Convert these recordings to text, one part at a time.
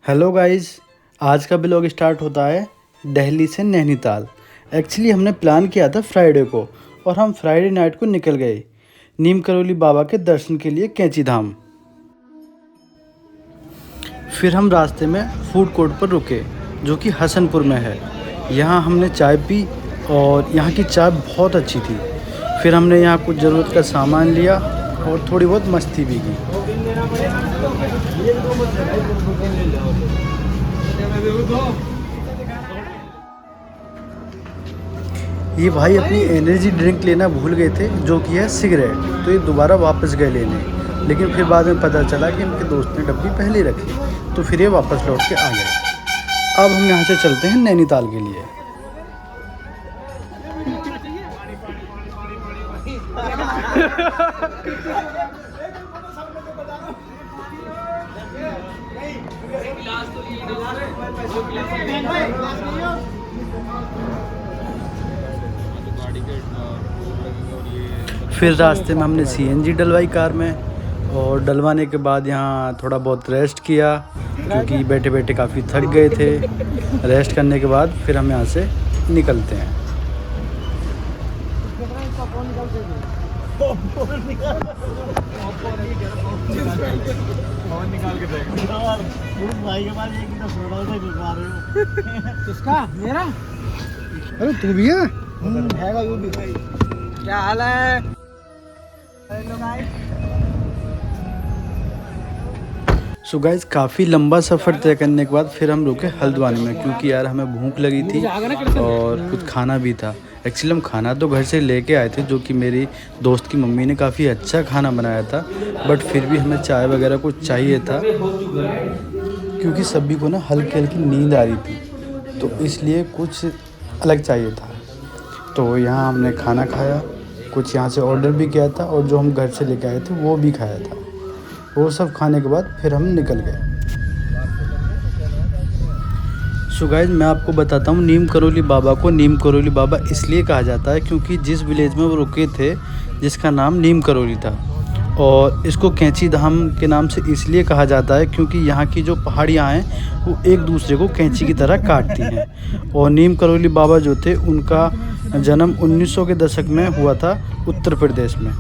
Hello guys, आज का blog start होता है दिल्ली से नैनीताल। एक्चुअली हमने प्लान किया था फ्राइडे को और हम फ्राइडे नाइट को निकल गए नीम करोली बाबा के दर्शन के लिए कैंची धाम। फिर हम रास्ते में फूड कोर्ट पर रुके जो कि हसनपुर में है। यहाँ हमने चाय पी और यहाँ की चाय बहुत अच्छी थी। फिर हमने यहाँ कुछ ज़रूरत का सामान लिया और थोड़ी बहुत मस्ती भी की। ये भाई अपनी एनर्जी ड्रिंक लेना भूल गए थे जो कि है सिगरेट, तो ये दोबारा वापस गए लेने। लेकिन फिर बाद में पता चला कि इनके दोस्त ने डब्बी पहले रखी, तो फिर ये वापस लौट के आ गए। अब हम यहाँ से चलते हैं नैनीताल के लिए। फिर रास्ते में हमने सीएनजी डलवाई कार में, और डलवाने के बाद यहाँ थोड़ा बहुत रेस्ट किया क्योंकि बैठे बैठे काफ़ी थक गए थे। रेस्ट करने के बाद फिर हम यहाँ से निकलते हैं। किसका? मेरा? अरे तू भी है? हैगा वो भी। क्या हाल है? सो गाइस, काफ़ी लंबा सफ़र तय करने के बाद फिर हम रुके हल्द्वानी में क्योंकि यार हमें भूख लगी थी और कुछ खाना भी था। एक्चुअली हम खाना तो घर से लेके आए थे जो कि मेरी दोस्त की मम्मी ने काफ़ी अच्छा खाना बनाया था, बट फिर भी हमें चाय वगैरह कुछ चाहिए था क्योंकि सभी को ना हल्की हल्की नींद आ रही थी, तो इसलिए कुछ अलग चाहिए था। तो यहाँ हमने खाना खाया, कुछ यहाँ से ऑर्डर भी किया था और जो हम घर से लेके आए थे वो भी खाया था। वो सब खाने के बाद फिर हम निकल गए। सो गाइस, मैं आपको बताता हूँ नीम करोली बाबा को नीम करोली बाबा इसलिए कहा जाता है क्योंकि जिस विलेज में वो रुके थे जिसका नाम नीम करोली था, और इसको कैंची धाम के नाम से इसलिए कहा जाता है क्योंकि यहाँ की जो पहाड़ियाँ हैं वो एक दूसरे को कैंची की तरह काटती हैं। और नीम करोली बाबा जो थे उनका जन्म 1900 के दशक में हुआ था उत्तर प्रदेश में,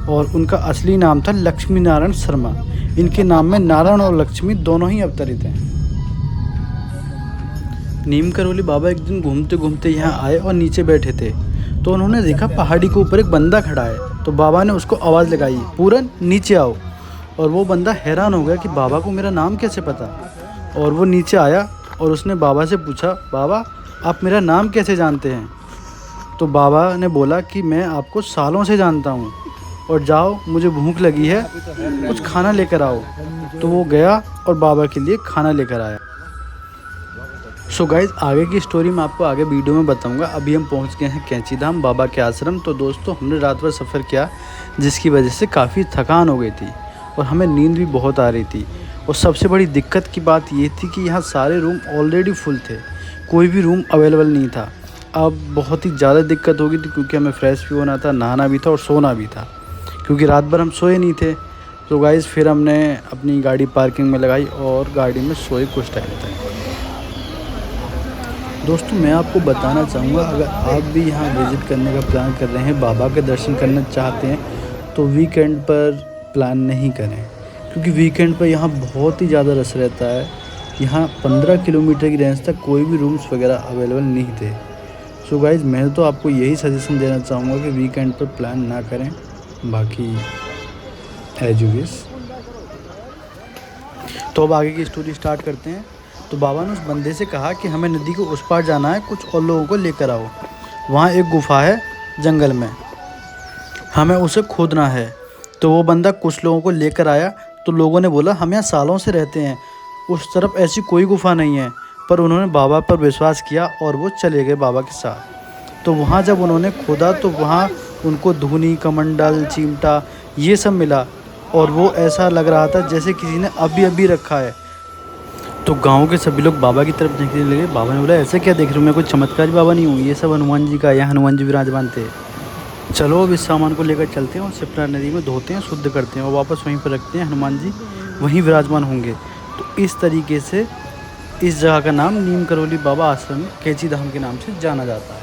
और उनका असली नाम था लक्ष्मी नारायण शर्मा। इनके नाम में नारायण और लक्ष्मी दोनों ही अवतरित हैं। नीम करोली बाबा एक दिन घूमते घूमते यहाँ आए और नीचे बैठे थे, तो उन्होंने देखा पहाड़ी के ऊपर एक बंदा खड़ा है। तो बाबा ने उसको आवाज़ लगाई, पूरन नीचे आओ। और वो बंदा हैरान हो गया कि बाबा को मेरा नाम कैसे पता। और वो नीचे आया और उसने बाबा से पूछा, बाबा आप मेरा नाम कैसे जानते हैं? तो बाबा ने बोला कि मैं आपको सालों से जानता हूँ, और जाओ मुझे भूख लगी है, कुछ खाना लेकर आओ। तो वो गया और बाबा के लिए खाना लेकर आया। सो गाइज, आगे की स्टोरी मैं आपको आगे वीडियो में बताऊंगा। अभी हम पहुंच गए हैं कैंची धाम बाबा के आश्रम। तो दोस्तों, हमने रात भर सफ़र किया जिसकी वजह से काफ़ी थकान हो गई थी और हमें नींद भी बहुत आ रही थी। और सबसे बड़ी दिक्कत की बात ये थी कि यहाँ सारे रूम ऑलरेडी फुल थे, कोई भी रूम अवेलेबल नहीं था। अब बहुत ही ज़्यादा दिक्कत हो गई थी क्योंकि हमें फ्रेश भी होना था, नहाना भी था और सोना भी था क्योंकि रात भर हम सोए नहीं थे। तो गाइज़, फिर हमने अपनी गाड़ी पार्किंग में लगाई और गाड़ी में सोए कुछ टाइम तक। दोस्तों, मैं आपको बताना चाहूँगा, अगर आप भी यहाँ विज़िट करने का प्लान कर रहे हैं, बाबा के दर्शन करना चाहते हैं, तो वीकेंड पर प्लान नहीं करें क्योंकि वीकेंड पर यहाँ बहुत ही ज़्यादा रश रहता है। यहाँ 15 किलोमीटर की रेंज तक कोई भी रूम्स वगैरह अवेलेबल नहीं थे। सो गाइज़, मैं तो आपको यही सजेशन देना चाहूँगा कि वीकेंड पर प्लान ना करें, बाकी एज यू विश। तो अब आगे की स्टोरी स्टार्ट करते हैं। तो बाबा ने उस बंदे से कहा कि हमें नदी को उस पार जाना है, कुछ और लोगों को लेकर आओ। वहाँ एक गुफा है जंगल में, हमें उसे खोदना है। तो वो बंदा कुछ लोगों को लेकर आया। तो लोगों ने बोला, हम यहाँ सालों से रहते हैं, उस तरफ ऐसी कोई गुफा नहीं है। पर उन्होंने बाबा पर विश्वास किया और वो चले गए बाबा के साथ। तो वहाँ जब उन्होंने खोदा तो वहाँ उनको धूनी, कमंडल, चिमटा ये सब मिला, और वो ऐसा लग रहा था जैसे किसी ने अभी अभी रखा है। तो गांव के सभी लोग बाबा की तरफ देखने लगे। बाबा ने बोला, ऐसे क्या देख रहे हो, मैं कोई चमत्कारी बाबा नहीं हूँ, ये सब हनुमान जी का, यहाँ हनुमान जी विराजमान थे। चलो अब इस सामान को लेकर चलते हैं और सिपरा नदी में धोते हैं, शुद्ध करते हैं और वापस वहीं पर रखते हैं। हनुमान जी वहीं विराजमान होंगे। तो इस तरीके से इस जगह का नाम नीम करोली बाबा आश्रम कैची धाम के नाम से जाना जाता है।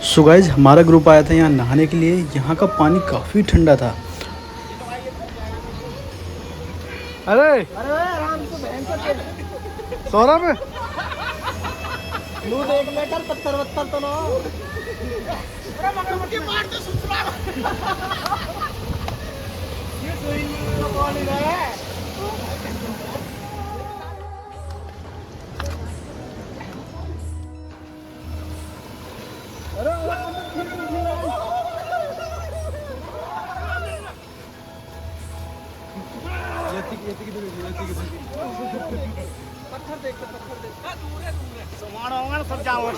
सो गाइस हमारा ग्रुप आया था यहाँ नहाने के लिए। यहाँ का पानी काफ़ी ठंडा था। अरे अरे आराम से बहन को सौरभ दूध 1 लीटर 70 तो ना सब जाओ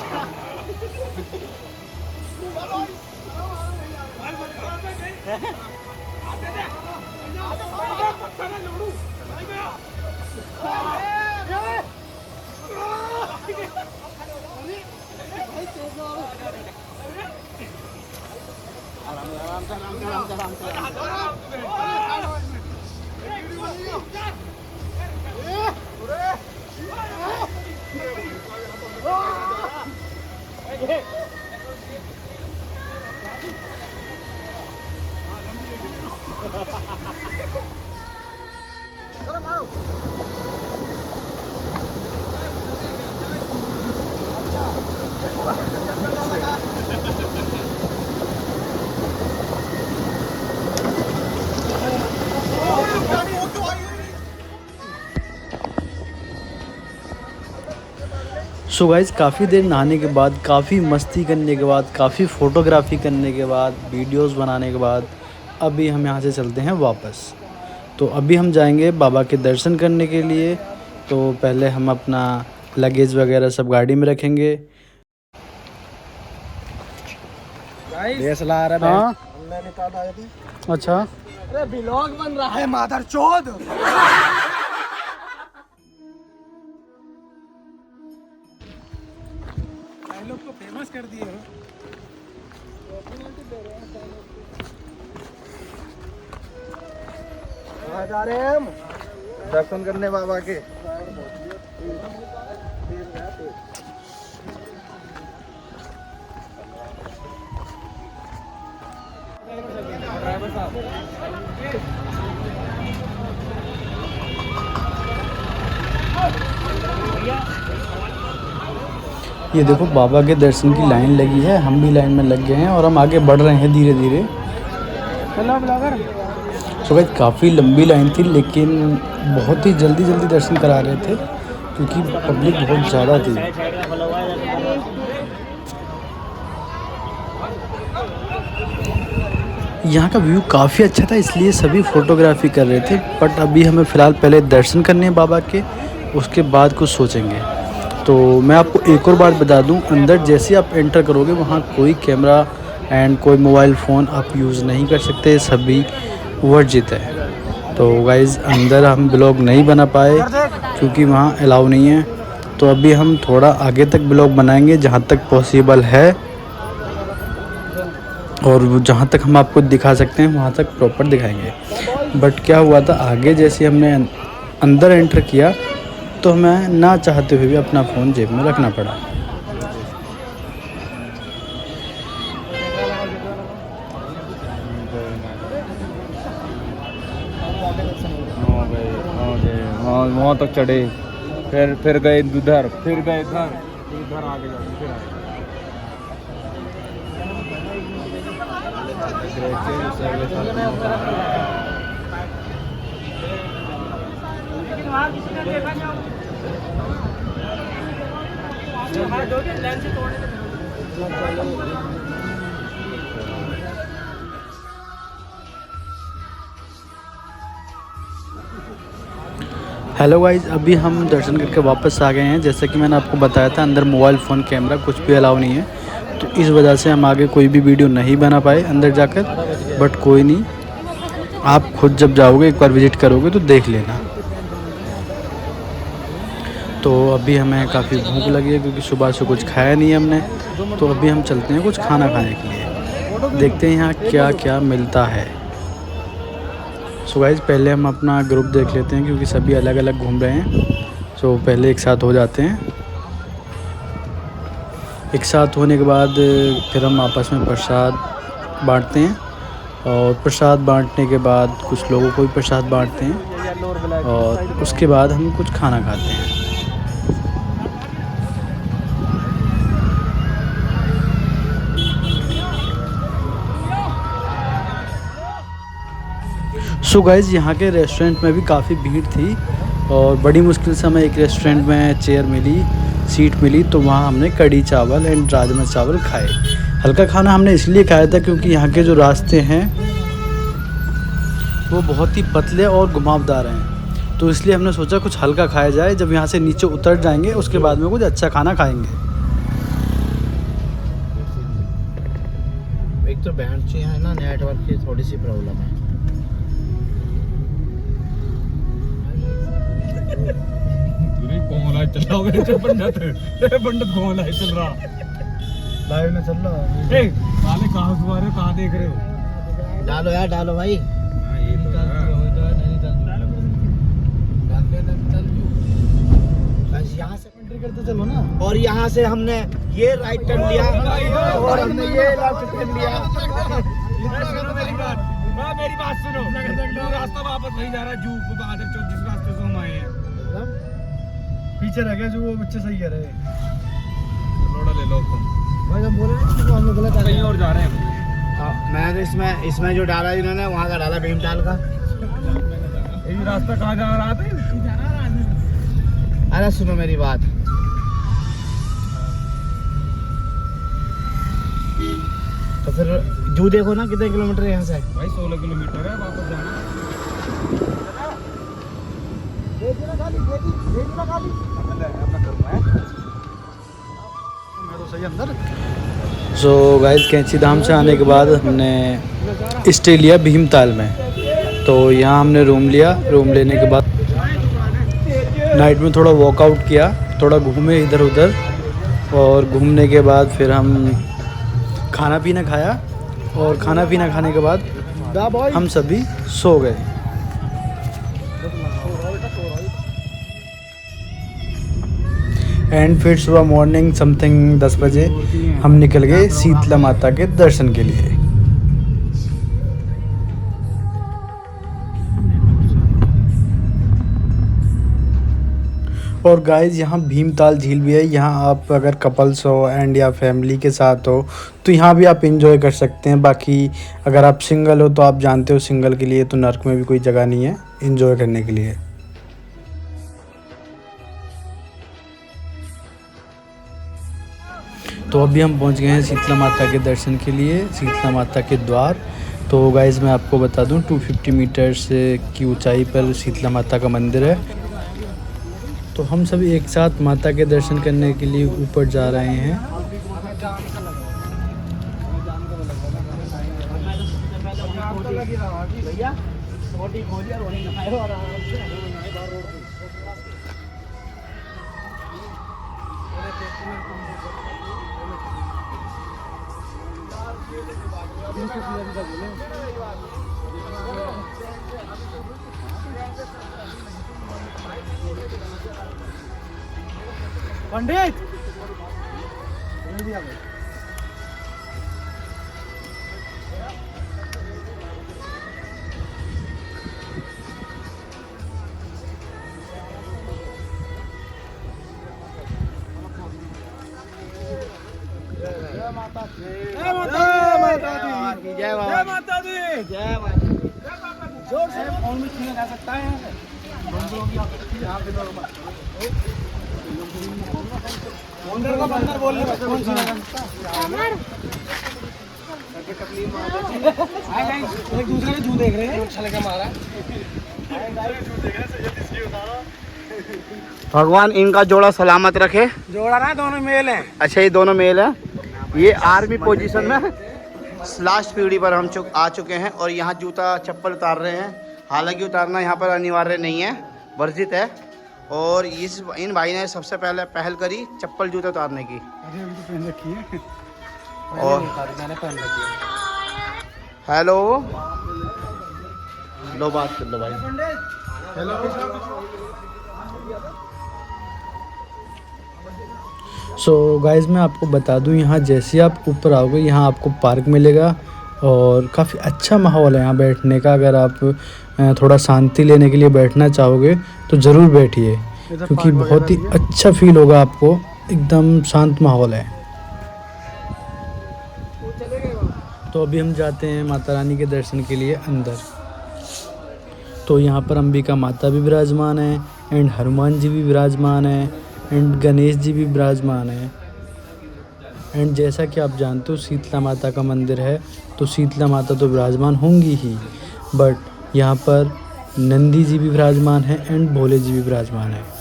सो गाइस काफ़ी देर नहाने के बाद, काफ़ी मस्ती करने के बाद, काफ़ी फ़ोटोग्राफी करने के बाद, वीडियोस बनाने के बाद अभी हम यहाँ से चलते हैं वापस। तो अभी हम जाएंगे बाबा के दर्शन करने के लिए। तो पहले हम अपना लगेज वगैरह सब गाड़ी में रखेंगे। डीएसएलआर है हाँ हमने निकाल आए थे। अच्छा अरे ब्लॉग बन रहा है मादर चोद। लोग को फेमस कर दिए हो। कहाँ जा रहे हैं हम? दर्शन करने बाबा के। ड्राइवर साहब ये देखो बाबा के दर्शन की लाइन लगी है। हम भी लाइन में लग गए हैं और हम आगे बढ़ रहे हैं धीरे धीरे। चलो ब्लॉगर। सो गाइस काफ़ी लंबी लाइन थी, लेकिन बहुत ही जल्दी जल्दी दर्शन करा रहे थे क्योंकि पब्लिक बहुत ज़्यादा थी। यहाँ का व्यू काफ़ी अच्छा था, इसलिए सभी फ़ोटोग्राफी कर रहे थे। बट अभी हमें फ़िलहाल पहले दर्शन करने हैं बाबा के, उसके बाद कुछ सोचेंगे। तो मैं आपको एक और बात बता दूं, अंदर जैसे आप एंटर करोगे वहाँ कोई कैमरा एंड कोई मोबाइल फ़ोन आप यूज़ नहीं कर सकते, सभी वर्जित है। तो गाइज़ अंदर हम ब्लॉग नहीं बना पाए क्योंकि वहाँ अलाउ नहीं है। तो अभी हम थोड़ा आगे तक ब्लॉग बनाएंगे जहाँ तक पॉसिबल है, और जहाँ तक हम आपको दिखा सकते हैं वहाँ तक प्रॉपर दिखाएंगे। बट क्या हुआ था, आगे जैसे हमने अंदर एंटर किया तो हमें ना चाहते हुए भी अपना फ़ोन जेब में रखना पड़ा। वहाँ तक चढ़े, फिर गए उधर, फिर गए इधर, इधर आगे जाके फिर आए। हेलो गाइज, अभी हम दर्शन करके वापस आ गए हैं। जैसा कि मैंने आपको बताया था अंदर मोबाइल फ़ोन कैमरा कुछ भी अलाउ नहीं है, तो इस वजह से हम आगे कोई भी वीडियो नहीं बना पाए अंदर जाकर। बट कोई नहीं, आप खुद जब जाओगे एक बार विज़िट करोगे तो देख लेना। तो अभी हमें काफ़ी भूख लगी है क्योंकि सुबह से कुछ खाया नहीं है हमने। तो अभी हम चलते हैं कुछ खाना खाने के लिए, देखते हैं यहाँ क्या क्या मिलता है। सो गाइस पहले हम अपना ग्रुप देख लेते हैं क्योंकि सभी अलग अलग घूम रहे हैं। सो पहले एक साथ हो जाते हैं। एक साथ होने के बाद फिर हम आपस में प्रसाद बांटते हैं और प्रसाद बांटने के बाद कुछ लोगों को भी प्रसाद बांटते हैं और उसके बाद हम कुछ खाना खाते हैं। सो गाइज़ यहाँ के रेस्टोरेंट में भी काफ़ी भीड़ थी और बड़ी मुश्किल से हमें एक रेस्टोरेंट में चेयर मिली, सीट मिली, तो वहाँ हमने कढ़ी चावल एंड राजमा चावल खाए। हल्का खाना हमने इसलिए खाया था क्योंकि यहाँ के जो रास्ते हैं वो बहुत ही पतले और घुमावदार हैं, तो इसलिए हमने सोचा कुछ हल्का खाया जाए। जब यहाँ से नीचे उतर जाएंगे उसके बाद में कुछ अच्छा खाना खाएंगे। एक तो बैंड से है ना, नेटवर्क की थोड़ी सी प्रॉब्लम है। चल रहा पंडित कौन लाइव चल रहा, लाइव में चल रहा है। काले कहाँ सुआ रहे हो, कहाँ देख रहे हो? डालो यार, डालो भाई। ये तो यहाँ से एंट्री करते चलो ना, और यहाँ से हमने ये राइट टर्न लिया और हमने ये लेफ्ट टर्न लिया। मेरी बात सुनो, रास्ता वापस नहीं जा रहा जू बहादुर चौक, जिस रास्ते से हम आए हैं। पीछे रह गया जो वो बच्चे सही कह रहे हैं। लोड़ा ले लो तुम। भाई हम बोल रहे हैं हमने गलत कहीं और जा रहे हैं। हाँ, मैं तो इसमें जो डाला इन्होंने वहाँ का डाला, भीमताल का। ये रास्ता कहाँ जा रहा था? अरे सुनो मेरी बात, तो फिर जू देखो ना कितने किलोमीटर है यहाँ से। भाई 16 किलोमीटर है, वापस जाना। सो गाइस कैंची धाम से आने के बाद हमने स्टे लिया भीमताल में। तो यहाँ हमने रूम लिया। रूम लेने के बाद नाइट में थोड़ा वॉकआउट किया, थोड़ा घूमे इधर उधर, और घूमने के बाद फिर हम खाना पीना खाया और खाना पीना खाने के बाद हम सभी सो गए। एंड फिर सुबह मॉर्निंग समथिंग 10 बजे हम निकल गए शीतला माता के दर्शन के लिए। और गाइस यहाँ भीमताल झील भी है। यहाँ आप अगर कपल्स हो एंड या फैमिली के साथ हो तो यहाँ भी आप एंजॉय कर सकते हैं। बाकी अगर आप सिंगल हो तो आप जानते हो सिंगल के लिए तो नर्क में भी कोई जगह नहीं है एंजॉय करने के लिए। तो अभी हम पहुंच गए हैं शीतला माता के दर्शन के लिए, शीतला माता के द्वार। तो गाइज़ मैं आपको बता दूं 250 मीटर्स की ऊंचाई पर शीतला माता का मंदिर है। तो हम सभी एक साथ माता के दर्शन करने के लिए ऊपर जा रहे हैं। पंडित जय माता दी, जय माता दी। जोर से फोन में छीना जा सकता है यहाँ पे बंदर का बंदर बोलने में कौन छीना जा सकता है? एक दूसरे के जू देख रहे हैं, अच्छा लगा हमारा। भगवान इनका जोड़ा सलामत रखे। जोड़ा ना, दोनों मेल हैं। अच्छा, ये दोनों मेल हैं। ये आर्मी पोजीशन में लास्ट पीढ़ी पर हम आ चुके हैं और यहाँ जूता चप्पल उतार रहे हैं। हालांकि उतारना यहाँ पर अनिवार्य नहीं है, वर्जित है। और इन भाई ने सबसे पहले पहल करी चप्पल जूते उतारने की। अरे अभी तो पहन रखी है। और मैंने पहन रखी है। हेलो, लो बात कर लो भाई। सो गाइज़ मैं आपको बता दूं, यहाँ जैसे आप ऊपर आओगे यहाँ आपको पार्क मिलेगा और काफ़ी अच्छा माहौल है यहाँ बैठने का। अगर आप थोड़ा शांति लेने के लिए बैठना चाहोगे तो ज़रूर बैठिए, क्योंकि बहुत ही अच्छा फील होगा आपको। एकदम शांत माहौल है। तो अभी हम जाते हैं माता रानी के दर्शन के लिए अंदर। तो यहाँ पर अंबिका माता भी विराजमान है एंड हनुमान जी भी विराजमान है एंड गणेश जी भी विराजमान है। एंड जैसा कि आप जानते हो शीतला माता का मंदिर है, तो शीतला माता तो विराजमान होंगी ही, बट यहाँ पर नंदी जी भी विराजमान है एंड भोले जी भी विराजमान है।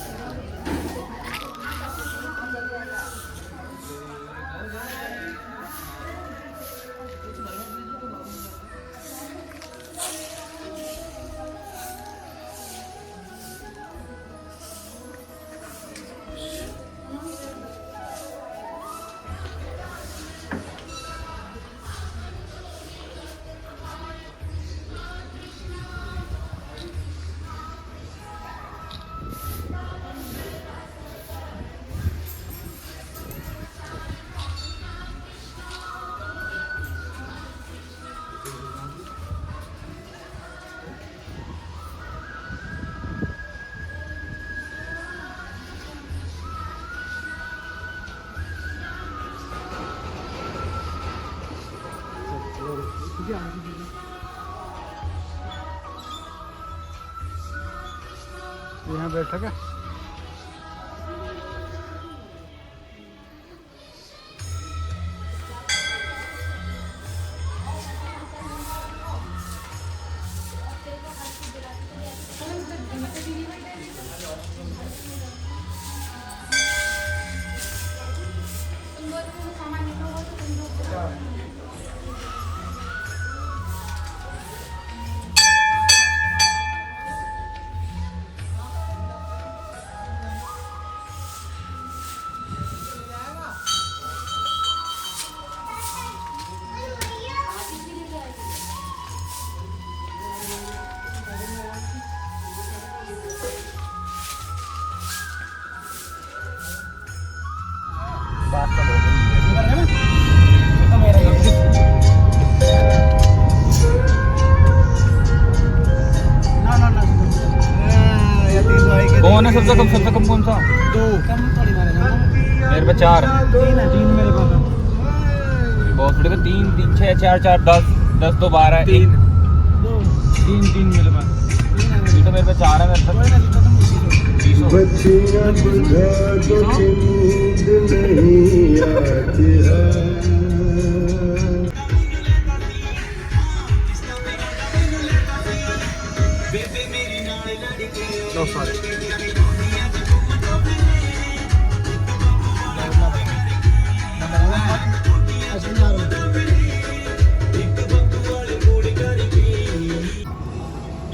यहाँ बैठा क्या? कौन है सबसे कम कौन सा? 2 मेरे पे 4 3 मेरे पास। बहुत बड़े तो 3 3 6 4 4 10 10 तो 12 है। 3 मेरे पास। ये तो मेरे पे 4 है। मेरे पास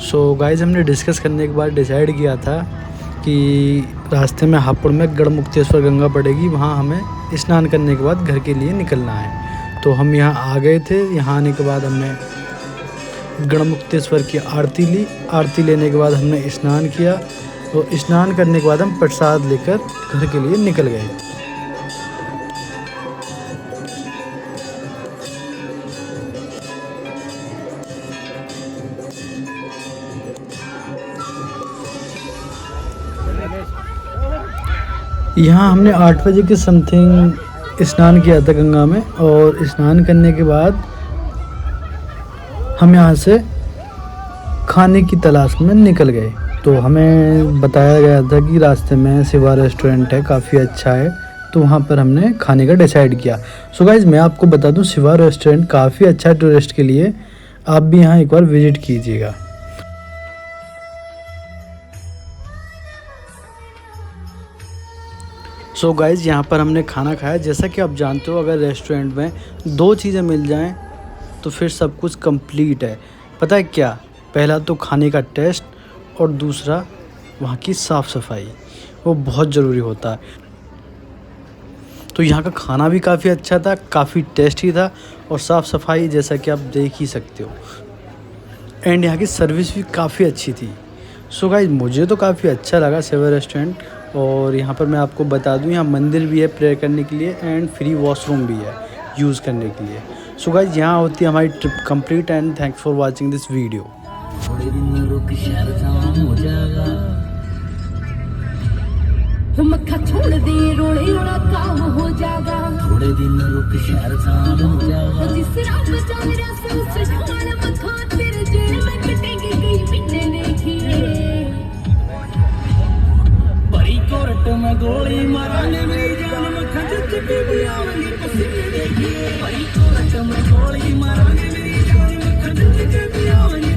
सो गाइज़ हमने डिस्कस करने के बाद डिसाइड किया था कि रास्ते में हापुड़ में गढ़मुक्तेश्वर गंगा पड़ेगी, वहाँ हमें स्नान करने के बाद घर के लिए निकलना है। तो हम यहाँ आ गए थे। यहाँ आने के बाद हमने गढ़मुक्तेश्वर की आरती ली। आरती लेने के बाद हमने स्नान किया। तो स्नान करने के बाद हम प्रसाद लेकर घर के लिए निकल गए। यहाँ हमने 8 बजे के समथिंग स्नान किया था गंगा में, और स्नान करने के बाद हम यहाँ से खाने की तलाश में निकल गए। तो हमें बताया गया था कि रास्ते में शिवा रेस्टोरेंट है, काफ़ी अच्छा है, तो वहाँ पर हमने खाने का डिसाइड किया। सो गाइज़ मैं आपको बता दूँ शिवा रेस्टोरेंट काफ़ी अच्छा है टूरिस्ट के लिए, आप भी यहाँ एक बार विज़िट कीजिएगा। सो गाइज़ यहाँ पर हमने खाना खाया। जैसा कि आप जानते हो अगर रेस्टोरेंट में 2 चीज़ें मिल जाएं तो फिर सब कुछ कंप्लीट है। पता है क्या? पहला तो खाने का टेस्ट और दूसरा वहाँ की साफ़ सफाई, वो बहुत ज़रूरी होता है। तो यहाँ का खाना भी काफ़ी अच्छा था, काफ़ी टेस्टी था, और साफ़ सफाई जैसा कि आप देख ही सकते हो। एंड यहाँ की सर्विस भी काफ़ी अच्छी थी। सो गाइस मुझे तो काफ़ी अच्छा लगा सेवर रेस्टोरेंट। और यहाँ पर मैं आपको बता दूँ यहाँ मंदिर भी है प्रेयर करने के लिए एंड फ्री वॉशरूम भी है यूज़ करने के लिए। सो गाइस यहाँ होती है हमारी trip complete and thanks for watching this video. थोड़े दिन रुक शहर जाम हो जाएगा, मक्खा छोड़ दे रोड़े रोड़ा काम हो जाएगा। थोड़े दिन रुक शहर जाम हो जाएगा, जिस रात में चल रहा से उस शान मक्खा तेरे जेल में कटेंगे कई महीने देखिए। बड़ी कोर्ट में गोली मारने मेरी जान मक्खा जितनी भी आवेगी पसीने देखिए। बड़ी कोर्ट में गोली मारने मेरी जान मक्खा जितनी भी आवेगी